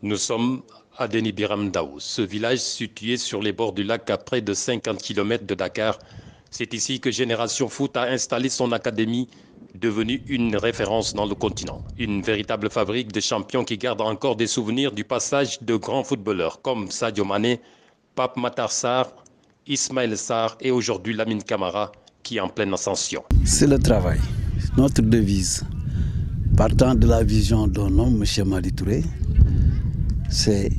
Nous sommes à Deni Biram Ndao, ce village situé sur les bords du lac à près de 50 km de Dakar. C'est ici que Génération Foot a installé son académie, devenue une référence dans le continent. Une véritable fabrique de champions qui garde encore des souvenirs du passage de grands footballeurs comme Sadio Mané, Pape Matar Sarr, Ismaël Sarr et aujourd'hui Lamine Camara qui est en pleine ascension. C'est le travail, notre devise. Partant de la vision d'un homme, M. Madi Touré, c'est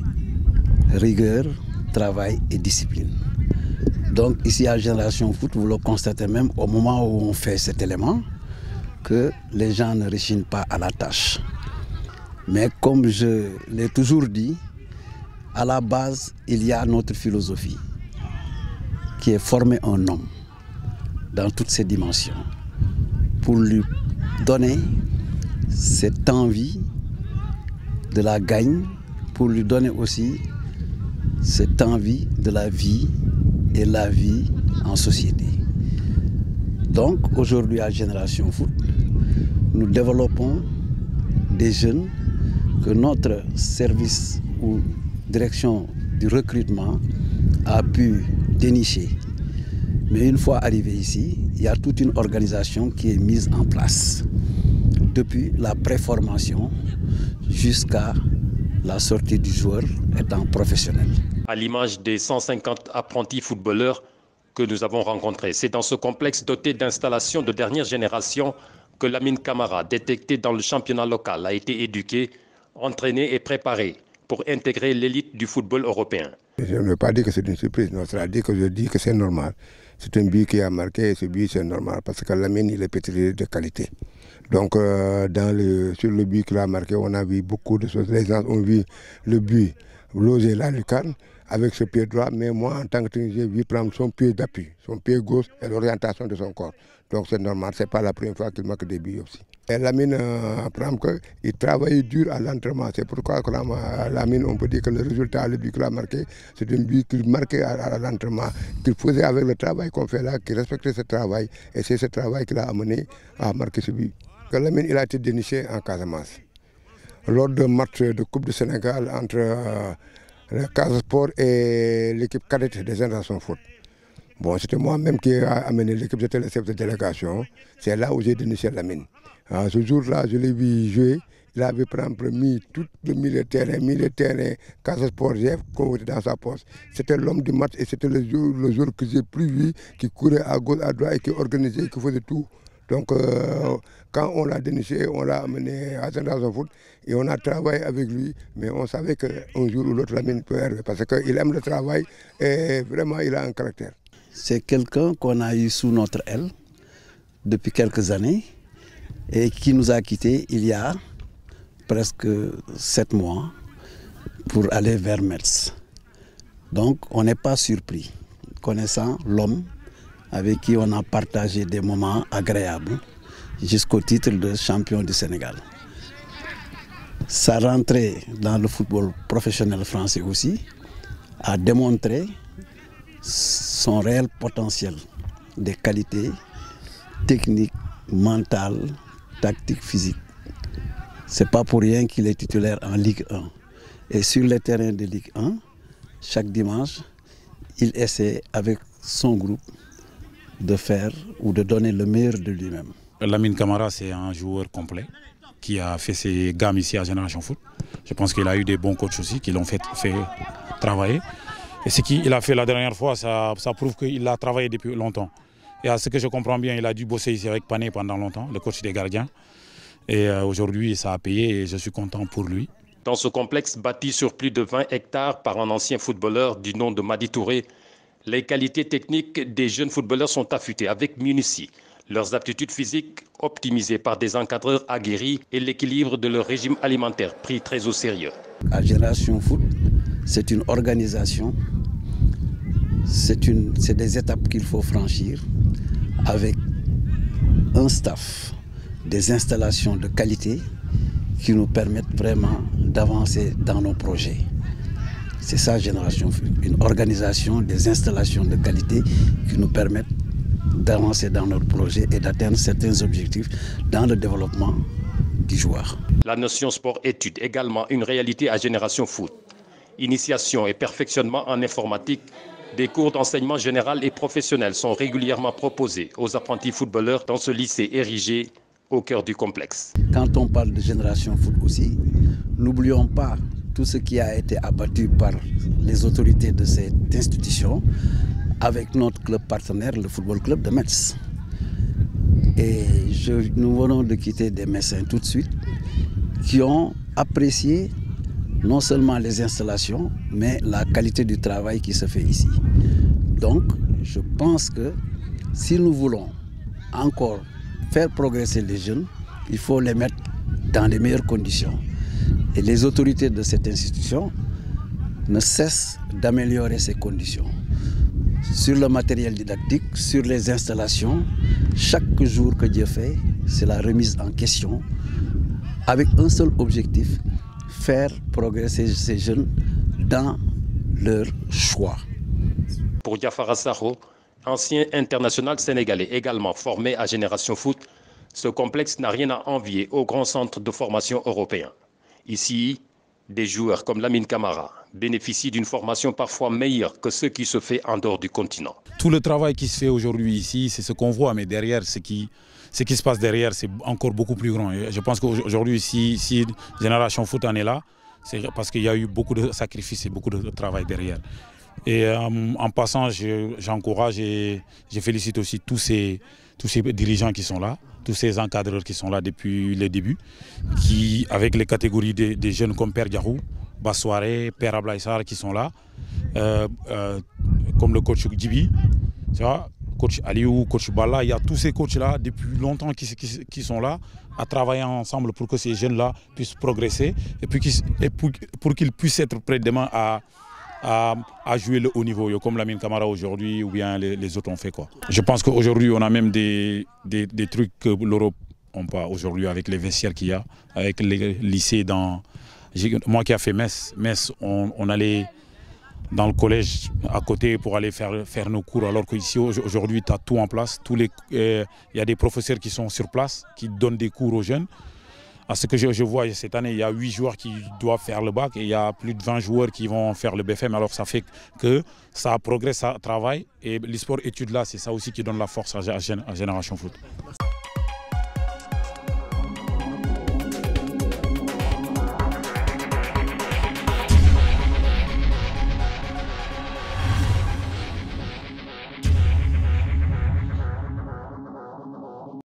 rigueur, travail et discipline. Donc ici à Génération Foot, vous le constatez même au moment où on fait cet élément, que les gens ne rechignent pas à la tâche. Mais comme je l'ai toujours dit, à la base, il y a notre philosophie qui est former un homme dans toutes ses dimensions pour lui donner cette envie de la gagne, pour lui donner aussi cette envie de la vie et la vie en société. Donc aujourd'hui à Génération Foot, nous développons des jeunes que notre service ou direction du recrutement a pu dénicher. Mais une fois arrivé ici, il y a toute une organisation qui est mise en place. Depuis la préformation jusqu'à la sortie du joueur étant professionnel. À l'image des 150 apprentis footballeurs que nous avons rencontrés, c'est dans ce complexe doté d'installations de dernière génération que Lamine Camara, détecté dans le championnat local, a été éduqué, entraîné et préparé pour intégrer l'élite du football européen. Je ne veux pas dire que c'est une surprise, c'est-à-dire que je dis que c'est normal. C'est un but qui a marqué et ce but c'est normal parce que Lamine il est pétri de qualité. Donc sur le but qu'il a marqué, on a vu beaucoup de choses. Les gens ont vu le but loger la lucarne avec ce pied droit, mais moi en tant que technicien, j'ai vu prendre son pied d'appui, son pied gauche et l'orientation de son corps. Donc c'est normal, ce n'est pas la première fois qu'il marque des buts aussi. Et Lamine apprend qu'il travaille dur à l'entraînement. C'est pourquoi Lamine, on peut dire que le résultat, le but qu'il a marqué, c'est un but qu'il marquait à l'entraînement, qu'il faisait avec le travail qu'on fait là, qu'il respectait ce travail. Et c'est ce travail qui l'a amené à marquer ce but. Lamine, il a été déniché en Casamance. Lors d'un match de Coupe du Sénégal entre le Casa Sport et l'équipe cadette des Générations Foot. Bon, c'était moi-même qui ai amené l'équipe, j'étais le chef de délégation. C'est là où j'ai déniché Lamine. Ce jour-là, je l'ai vu jouer. Il avait mis tout le milieu de terrain, Casa Sport, j'ai convoqué dans sa poste. C'était l'homme du match et c'était le jour que j'ai plus vu, qui courait à gauche, à droite et qui organisait, qui faisait tout. Donc, quand on l'a déniché, on l'a amené à Génération Foot et on a travaillé avec lui. Mais on savait qu'un jour ou l'autre, Lamine peut arriver parce qu'il aime le travail et vraiment, il a un caractère. C'est quelqu'un qu'on a eu sous notre aile depuis quelques années et qui nous a quittés il y a presque 7 mois pour aller vers Metz. Donc on n'est pas surpris, connaissant l'homme avec qui on a partagé des moments agréables jusqu'au titre de champion du Sénégal. Sa rentrée dans le football professionnel français aussi a démontré son réel potentiel des qualités techniques, mentales, tactiques, physiques. Ce n'est pas pour rien qu'il est titulaire en Ligue 1. Et sur les terrains de Ligue 1, chaque dimanche, il essaie avec son groupe de faire ou de donner le meilleur de lui-même. Lamine Camara, c'est un joueur complet qui a fait ses gammes ici à Génération Foot. Je pense qu'il a eu des bons coachs aussi qui l'ont fait travailler. Et ce qu'il a fait la dernière fois, ça prouve qu'il a travaillé depuis longtemps. Et à ce que je comprends bien, il a dû bosser ici avec Pané pendant longtemps, le coach des gardiens. Et aujourd'hui, ça a payé et je suis content pour lui. Dans ce complexe bâti sur plus de 20 hectares par un ancien footballeur du nom de Madi Touré, les qualités techniques des jeunes footballeurs sont affûtées avec minutie. Leurs aptitudes physiques optimisées par des encadreurs aguerris et l'équilibre de leur régime alimentaire pris très au sérieux. À Génération Foot, c'est une organisation, c'est des étapes qu'il faut franchir avec un staff, des installations de qualité qui nous permettent vraiment d'avancer dans nos projets. C'est ça Génération Foot, une organisation des installations de qualité qui nous permettent d'avancer dans notre projet et d'atteindre certains objectifs dans le développement 10 joueurs. La notion sport-études, également une réalité à Génération Foot. Initiation et perfectionnement en informatique, des cours d'enseignement général et professionnel sont régulièrement proposés aux apprentis footballeurs dans ce lycée érigé au cœur du complexe. Quand on parle de Génération Foot aussi, n'oublions pas tout ce qui a été abattu par les autorités de cette institution avec notre club partenaire, le Football Club de Metz. Et nous venons de quitter des Messins tout de suite qui ont apprécié non seulement les installations, mais la qualité du travail qui se fait ici. Donc, je pense que si nous voulons encore faire progresser les jeunes, il faut les mettre dans les meilleures conditions. Et les autorités de cette institution ne cessent d'améliorer ces conditions. Sur le matériel didactique, sur les installations, chaque jour que Dieu fait, c'est la remise en question avec un seul objectif, faire progresser ces jeunes dans leur choix. Pour Diafara Sakho, ancien international sénégalais également formé à Génération Foot, ce complexe n'a rien à envier aux grands centres de formation européens. Ici, des joueurs comme Lamine Camara bénéficient d'une formation parfois meilleure que ce qui se fait en dehors du continent. Tout le travail qui se fait aujourd'hui ici, c'est ce qu'on voit, mais derrière, ce qui se passe derrière, c'est encore beaucoup plus grand. Et je pense qu'aujourd'hui, si Génération Foot en est là, c'est parce qu'il y a eu beaucoup de sacrifices et beaucoup de travail derrière. Et en passant, j'encourage et je félicite aussi tous ces dirigeants qui sont là, tous ces encadreurs qui sont là depuis le début, qui, avec les catégories des jeunes comme Père Diarou, Bassoiré, Père Ablaïsar qui sont là, comme le coach Djibi, tu vois, coach Aliou, coach Bala, il y a tous ces coachs-là depuis longtemps qui sont là à travailler ensemble pour que ces jeunes-là puissent progresser et pour qu'ils puissent être prêts demain à jouer le haut niveau, comme Lamine Camara aujourd'hui ou bien les autres ont fait quoi. Je pense qu'aujourd'hui on a même des trucs que l'Europe n'a pas aujourd'hui avec les vestiaires qu'il y a, avec les lycées moi qui ai fait Metz, on allait dans le collège à côté pour aller faire nos cours, alors qu'ici aujourd'hui tu as tout en place, il y a des professeurs qui sont sur place, qui donnent des cours aux jeunes. À ce que je vois cette année, il y a 8 joueurs qui doivent faire le bac et il y a plus de 20 joueurs qui vont faire le BFM. Alors ça fait que ça progresse, ça travaille. Et l'e-sport études là, c'est ça aussi qui donne la force à Génération Foot.